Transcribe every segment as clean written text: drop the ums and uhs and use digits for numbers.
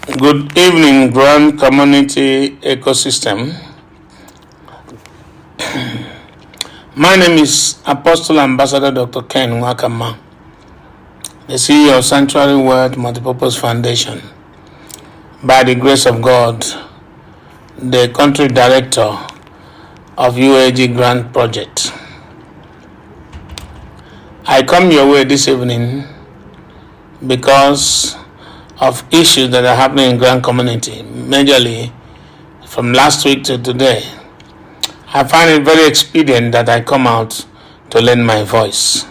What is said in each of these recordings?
Good evening, Grand Community Ecosystem. My name is Apostle Ambassador Dr. Ken Nwakanma, the CEO of Sanctuary World Multipurpose Foundation. By the grace of God, the country director of UAG Grant Project. I come your way this evening because of issues that are happening in Grand Community, majorly from last week to today. I find it very expedient that I come out to lend my voice.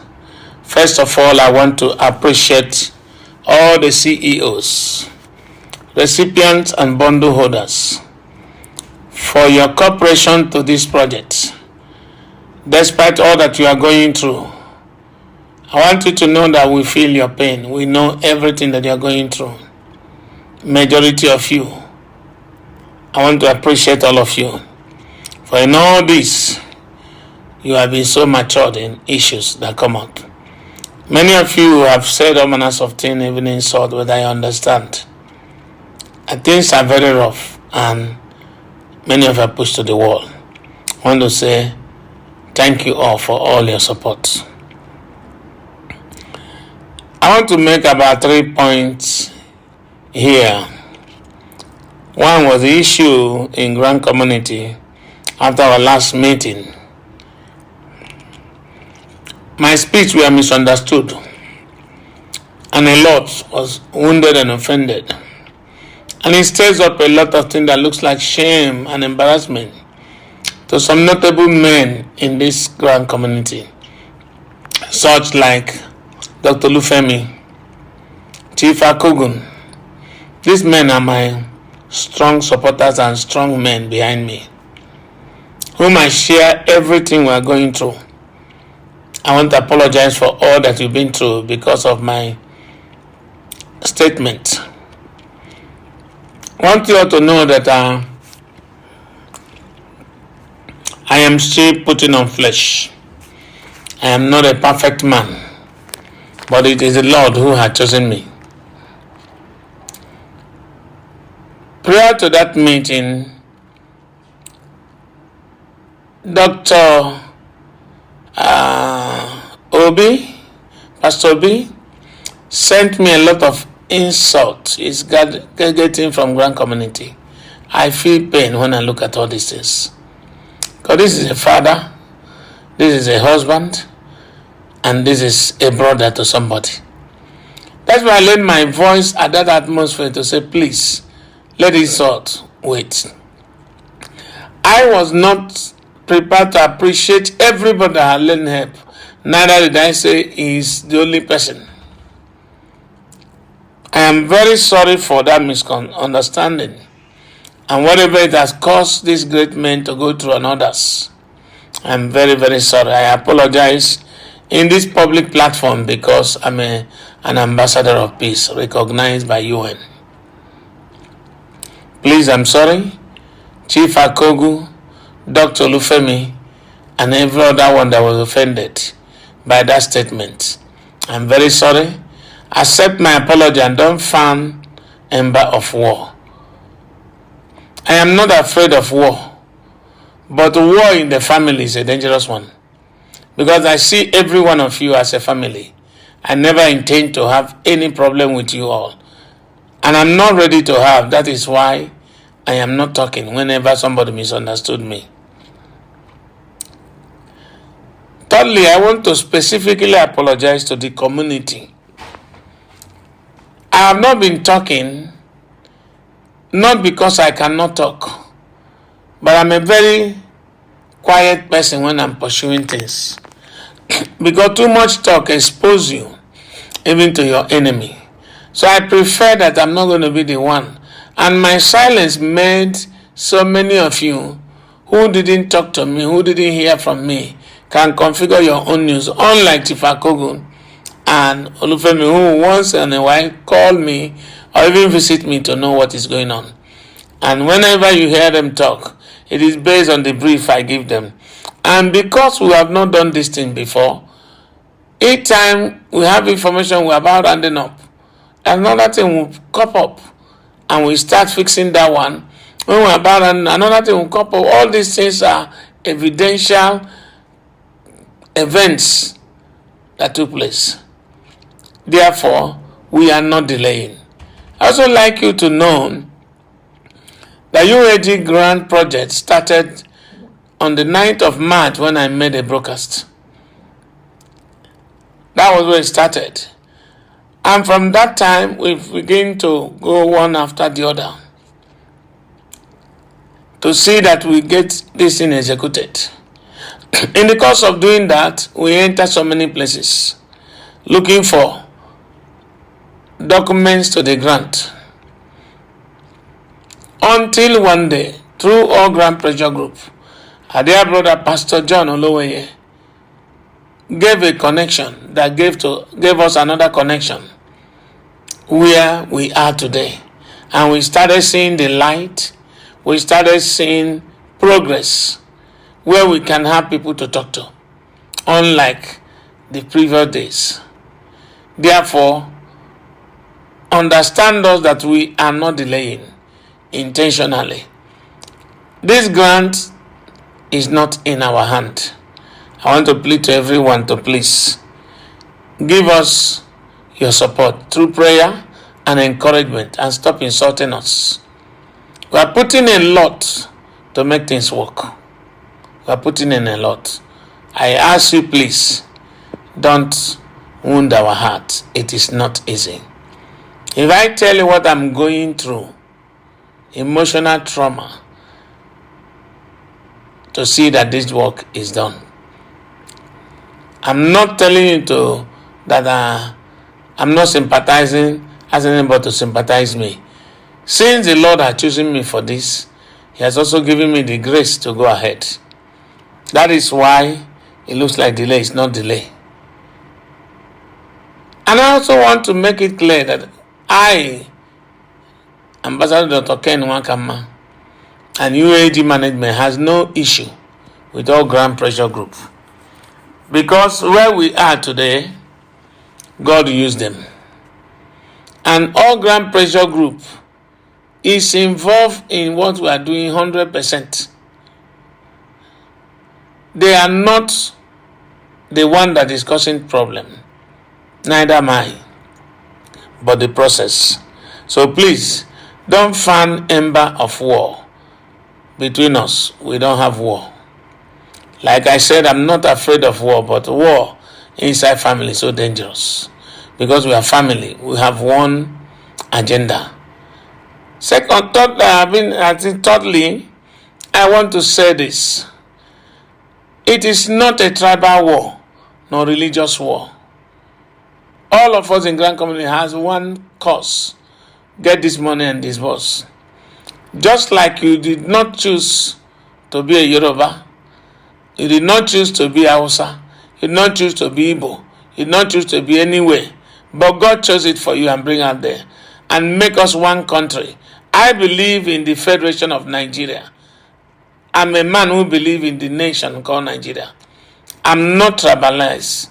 First of all, I want to appreciate all the CEOs, recipients, and bundle holders for your cooperation to this project. Despite all that you are going through, I want you to know that we feel your pain. We know everything that you are going through. Majority of you. I want to appreciate all of you. For in all this, you have been so matured in issues that come out. Many of you have said all manners of things, even insult, whether I understand. And things are very rough, and many of you are pushed to the wall. I want to say thank you all for all your support. I want to make about 3 points here. One was the issue in Grand Community after our last meeting. My speech were misunderstood, and a lot was wounded and offended. And it stirs up a lot of things that looks like shame and embarrassment to some notable men in this Grand Community, such like Dr. Lufemi, Chief Akogun. These men are my strong supporters and strong men behind me, whom I share everything we are going through. I want to apologize for all that you've been through because of my statement. I want you all to know that I am still putting on flesh. I am not a perfect man, but it is the Lord who has chosen me. Prior to that meeting, Dr. Pastor Obi, sent me a lot of insult. He's getting from Grand Community. I feel pain when I look at all these things. Because this is a father, this is a husband, and this is a brother to somebody. That's why I lent my voice at that atmosphere to say, please, let insult wait. I was not prepared to appreciate everybody that had lent help. Neither did I say he's the only person. I am very sorry for that misunderstanding and whatever it has caused these great men to go through and others. I'm very, very sorry. I apologize in this public platform because I'm an ambassador of peace recognized by UN. Please, I'm sorry. Chief Akogu, Dr. Lufemi, and every other one that was offended by that statement. I'm very sorry. Accept my apology and don't fan ember of war. I am not afraid of war, but war in the family is a dangerous one because I see every one of you as a family. I never intend to have any problem with you all, and I'm not ready to have. That is why I am not talking whenever somebody misunderstood me. Thirdly, I want to specifically apologize to the community. I have not been talking, not because I cannot talk, but I'm a very quiet person when I'm pursuing things. Because too much talk exposes you, even to your enemy. So I prefer that I'm not going to be the one. And my silence made so many of you who didn't talk to me, who didn't hear from me, can configure your own news. Unlike Tifakogun and Olufemi, who once in a while call me or even visit me to know what is going on. And whenever you hear them talk, it is based on the brief I give them. And because we have not done this thing before, each time we have information we're about rounding up, another thing will pop up. and we start fixing that one. When we're about another thing will come up. All these things are evidential events that took place. Therefore, we are not delaying. I also like you to know the UAG grant project started on the 9th of March when I made a broadcast. That was where it started. And from that time, we've begun to go one after the other to see that we get this thing executed. In the course of doing that, we enter so many places looking for documents to the grant. Until one day, through All Grant Pressure Group, our dear brother Pastor John Oloweye gave a connection that gave us another connection where we are today. And we started seeing the light. We started seeing progress where we can have people to talk to, unlike the previous days. Therefore, understand us that we are not delaying intentionally. This grant is not in our hand. I want to plead to everyone to please give us your support through prayer and encouragement and stop insulting us. We are putting a lot to make things work. We are putting in a lot. I ask you, please, don't wound our heart. It is not easy. If I tell you what I'm going through, emotional trauma, to see that this work is done. I'm not telling you that I'm not sympathizing, asking anybody to sympathize me. Since the Lord has chosen me for this, He has also given me the grace to go ahead. That is why it looks like delay. It's not delay. And I also want to make it clear that I, Ambassador Dr. Ken Nwakanma, and UAG management has no issue with All Grant Pressure Group. Because where we are today, God used them. And All Grant Pressure Group is involved in what we are doing 100%. They are not the one that is causing problem. Neither am I. But the process. So please, don't fan ember of war between us. We don't have war. Like I said, I'm not afraid of war, but war inside family is so dangerous. Because we are family. We have one agenda. Thirdly, I want to say this. It is not a tribal war, nor religious war. All of us in Grand Community has one cause. Get this money and disburse. Just like you did not choose to be a Yoruba, you did not choose to be Hausa, you did not choose to be Igbo, you did not choose to be anywhere, but God chose it for you and bring out there and make us one country. I believe in the Federation of Nigeria. I'm a man who believes in the nation called Nigeria. I'm not tribalized.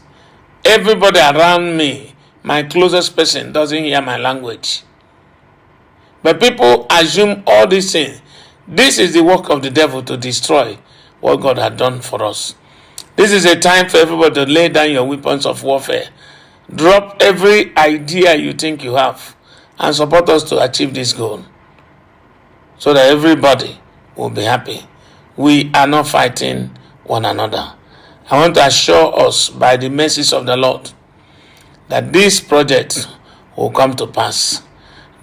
Everybody around me, my closest person, doesn't hear my language. But people assume all these things. This is the work of the devil to destroy what God had done for us. This is a time for everybody to lay down your weapons of warfare. Drop every idea you think you have and support us to achieve this goal so that everybody will be happy. We are not fighting one another. I want to assure us by the mercies of the Lord that this project will come to pass.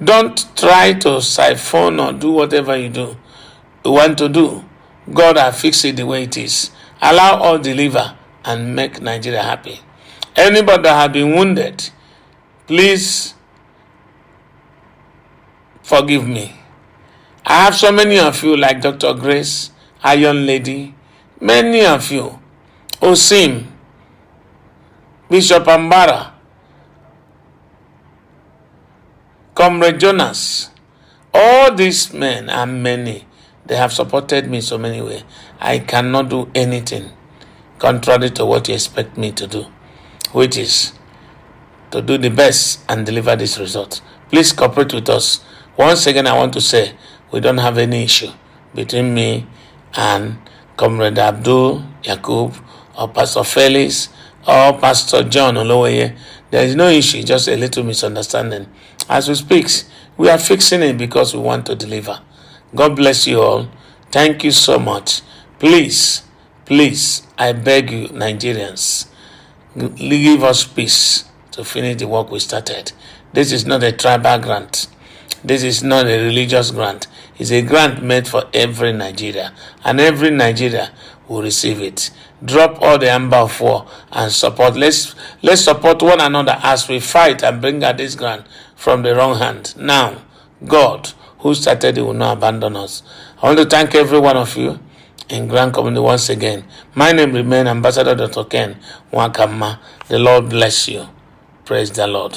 Don't try to siphon or do whatever you want to do. God has fixed it the way it is. Allow all deliver and make Nigeria happy. Anybody that has been wounded, please forgive me. I have so many of you like Dr. Grace, Iron Lady, many of you, Osim, Bishop Ambara, Comrade Jonas, all these men and many, they have supported me so many ways. I cannot do anything contrary to what you expect me to do, which is to do the best and deliver this result. Please cooperate with us. Once again, I want to say we don't have any issue between me and Comrade Abdul Yakub or Pastor Felix or Pastor John Oloweye. There is no issue, just a little misunderstanding. As we speak, we are fixing it because we want to deliver. God bless you all. Thank you so much. Please, I beg you, Nigerians, give us peace to finish the work we started. This is not a tribal grant. This is not a religious grant. It's a grant made for every Nigeria, and every Nigeria will receive it. Drop all the amber of war and support. Let's support one another as we fight and bring out this grant from the wrong hand. Now, God, who started it, will not abandon us. I want to thank every one of you in Grand Community once again. My name remains Ambassador Dr. Ken Nwakanma. The Lord bless you. Praise the Lord.